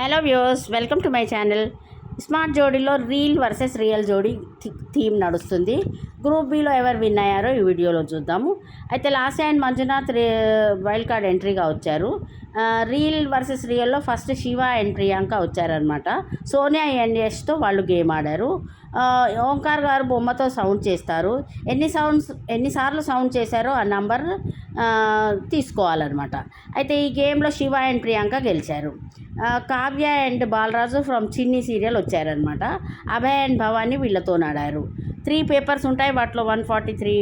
Hello viewers, welcome to my channel. Smart జోడీలో reel versus real జోడీ theme నడుస్తుంది. Group బిలో ఎవరు విన్ అయ్యారో ఈ వీడియోలో చూద్దాము. అయితే Lasya and Manjunath wild card ఎంట్రీగా వచ్చారు. రీల్ వర్సెస్ రియల్లో ఫస్ట్ శివ అండ్ ప్రియాంక వచ్చారనమాట. సోనియా అండ్ యష్తో వాళ్ళు గేమ్ ఆడారు. ఓంకార్ గారు బొమ్మతో సౌండ్ చేస్తారు. ఎన్నిసార్లు సౌండ్ చేశారో ఆ నంబర్ తీసుకోవాలన్నమాట. అయితే ఈ గేమ్లో శివ అండ్ ప్రియాంక గెలిచారు. కావ్య అండ్ బాలరాజు ఫ్రమ్ చిన్ని సీరియల్ వచ్చారనమాట. అభయ్ అండ్ భవానీ వీళ్ళతో ఆడారు. 3 పేపర్స్ ఉంటాయి, వాటిలో 143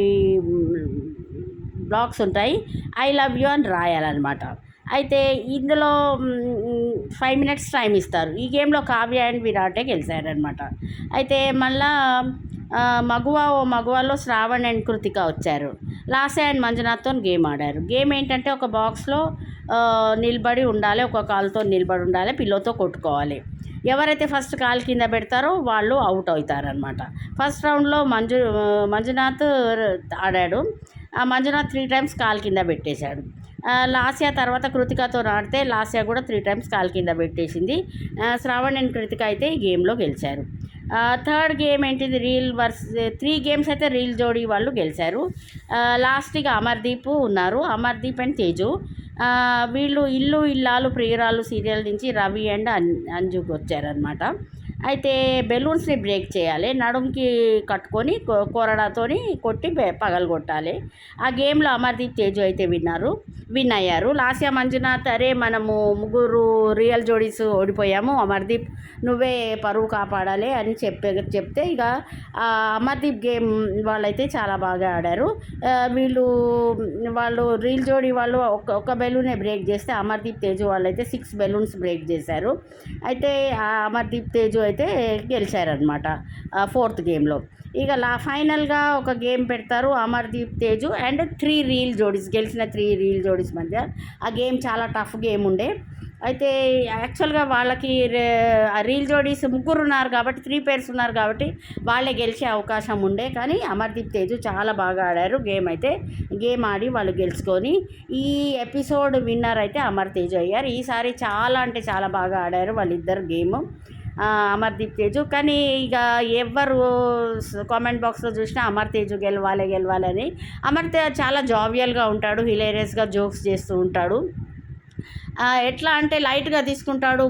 బ్లాక్స్ ఉంటాయి. ఐ లవ్ యూ అని రాయాలన్నమాట. అయితే ఇందులో 5 minutes టైం ఇస్తారు. ఈ గేమ్లో కావ్య అండ్ విరాటే గెలిచారనమాట. అయితే మళ్ళా మగువలో శ్రావణ్ అండ్ కృతిక వచ్చారు. లాస్య అండ్ మంజునాథ్తో గేమ్ ఆడారు. గేమ్ ఏంటంటే ఒక బాక్స్లో నిలబడి ఉండాలి, ఒక కాలుతో నిలబడి ఉండాలి, పిల్లోతో కొట్టుకోవాలి. ఎవరైతే ఫస్ట్ కాలు కింద పెడతారో వాళ్ళు అవుట్ అవుతారనమాట. ఫస్ట్ రౌండ్లో మంజునాథ్ ఆడాడు. మంజునాథ్ 3 times కాలు కింద పెట్టేశాడు. లాస్య తర్వాత కృతికతో ఆడితే లాస్య కూడా 3 times కాలు కింద పెట్టేసింది. శ్రావణ్ అండ్ కృతిక అయితే ఈ గేమ్లో గెలిచారు. థర్డ్ గేమ్ ఏంటిది, రీల్ వర్సెస్ 3 games అయితే రీల్ జోడీ వాళ్ళు గెలిచారు. లాస్ట్గా అమర్దీప్ ఉన్నారు. అమర్దీప్ అండ్ తేజు వీళ్ళు ఇల్లు ఇల్లాలు ప్రియురాలు సీరియల్ నుంచి రవి అండ్ అంజుకు వచ్చారనమాట. అయితే బెలూన్స్ని బ్రేక్ చేయాలి, నడుంకి కట్టుకొని కొరడాతోని కొట్టి పగలగొట్టాలి. ఆ గేమ్లో అమర్దీప్ తేజు అయితే విన్ అయ్యారు. లాస్య మంజునాథ్ అరే మనము ముగ్గురు రియల్ జోడీస్ ఓడిపోయాము, అమర్దీప్ నువ్వే పరువు కాపాడాలి అని చెప్తే ఇక అమర్దీప్ గేమ్ వాళ్ళైతే చాలా బాగా ఆడారు. వాళ్ళు రీల్ జోడీ వాళ్ళు ఒక బెలూనే బ్రేక్ చేస్తే అమర్దీప్ తేజు వాళ్ళైతే 6 balloons బ్రేక్ చేశారు. అయితే అమర్దీప్ తేజు అయితే గెలిచారనమాట 4th గేమ్లో. ఇక ఫైనల్గా ఒక గేమ్ పెడతారు అమర్దీప్ తేజు అండ్ 3 రీల్ జోడీస్, గెలిచిన 3 రీల్ జోడీస్ మధ్య. ఆ గేమ్ చాలా టఫ్ గేమ్ ఉండే. అయితే యాక్చువల్గా వాళ్ళకి రీల్ జోడీస్ 3 ఉన్నారు కాబట్టి 3 pairs ఉన్నారు కాబట్టి వాళ్ళే గెలిచే అవకాశం ఉండే. కానీ అమర్దీప్ తేజు చాలా బాగా ఆడారు. గేమ్ ఆడి వాళ్ళు గెలుచుకొని ఈ ఎపిసోడ్ విన్నర్ అయితే అమర్ తేజు అయ్యారు. ఈసారి చాలా అంటే చాలా బాగా ఆడారు వాళ్ళిద్దరు గేమ్, అమర్దీప్ తేజు. కానీ ఇక ఎవరు కామెంట్ బాక్స్లో చూసినా అమర్ తేజు గెలవాలని. అమర్ తేజు చాలా జావియల్గా ఉంటాడు, హిలేరియస్గా జోక్స్ చేస్తూ ఉంటాడు. ఎట్లా అంటే లైట్గా తీసుకుంటాడు.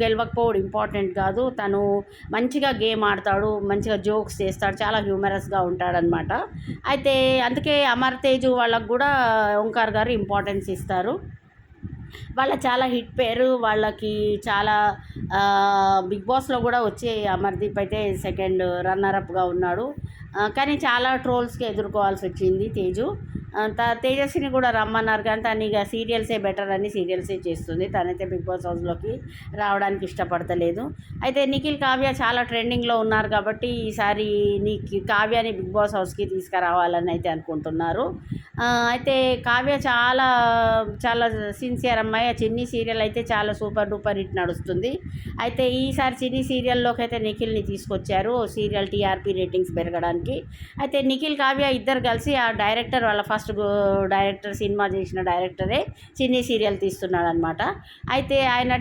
గెలవకపోవడం ఇంపార్టెంట్ కాదు, తను మంచిగా గేమ్ ఆడతాడు, మంచిగా జోక్స్ చేస్తాడు, చాలా హ్యూమరస్గా ఉంటాడనమాట. అయితే అందుకే అమర్ తేజు వాళ్ళకు కూడా ఓంకార్ గారు ఇంపార్టెన్స్ ఇస్తారు. వాళ్ళ చాలా హిట్ పేరు, వాళ్ళకి చాలా బిగ్ బాస్లో కూడా వచ్చే అమర్దీప్ అయితే 2nd రన్నరప్గా ఉన్నాడు. కానీ చాలా ట్రోల్స్కి ఎదుర్కోవాల్సి వచ్చింది తేజు. తేజస్విని కూడా రమ్మన్నారు కానీ తను ఇక సీరియల్సే బెటర్ అని సీరియల్సే చేస్తుంది. తనైతే బిగ్ బాస్ హౌస్లోకి రావడానికి ఇష్టపడతలేదు. అయితే నిఖిల్ కావ్య చాలా ట్రెండింగ్లో ఉన్నారు కాబట్టి ఈసారి కావ్యాని బిగ్ బాస్ హౌస్కి తీసుకురావాలని అయితే అనుకుంటున్నారు. అయితే కావ్య చాలా చాలా సిన్సియర్ అమ్మాయి. చిన్ని సీరియల్ అయితే చాలా సూపర్ డూపర్ హిట్ నడుస్తుంది. అయితే ఈసారి చిన్ని సీరియల్లోకి అయితే నిఖిల్ని తీసుకొచ్చారు, సీరియల్ టీఆర్పీ రేటింగ్స్ పెరగడానికి. అయితే నిఖిల్ కావ్య ఇద్దరు కలిసి ఆ డైరెక్టర్ వాళ్ళ ఫస్ట్ డైరెక్టర్ సినిమా చేసిన డైరెక్టరే చిన్ని సీరియల్ తీస్తున్నాడు అనమాట. అయితే ఆయన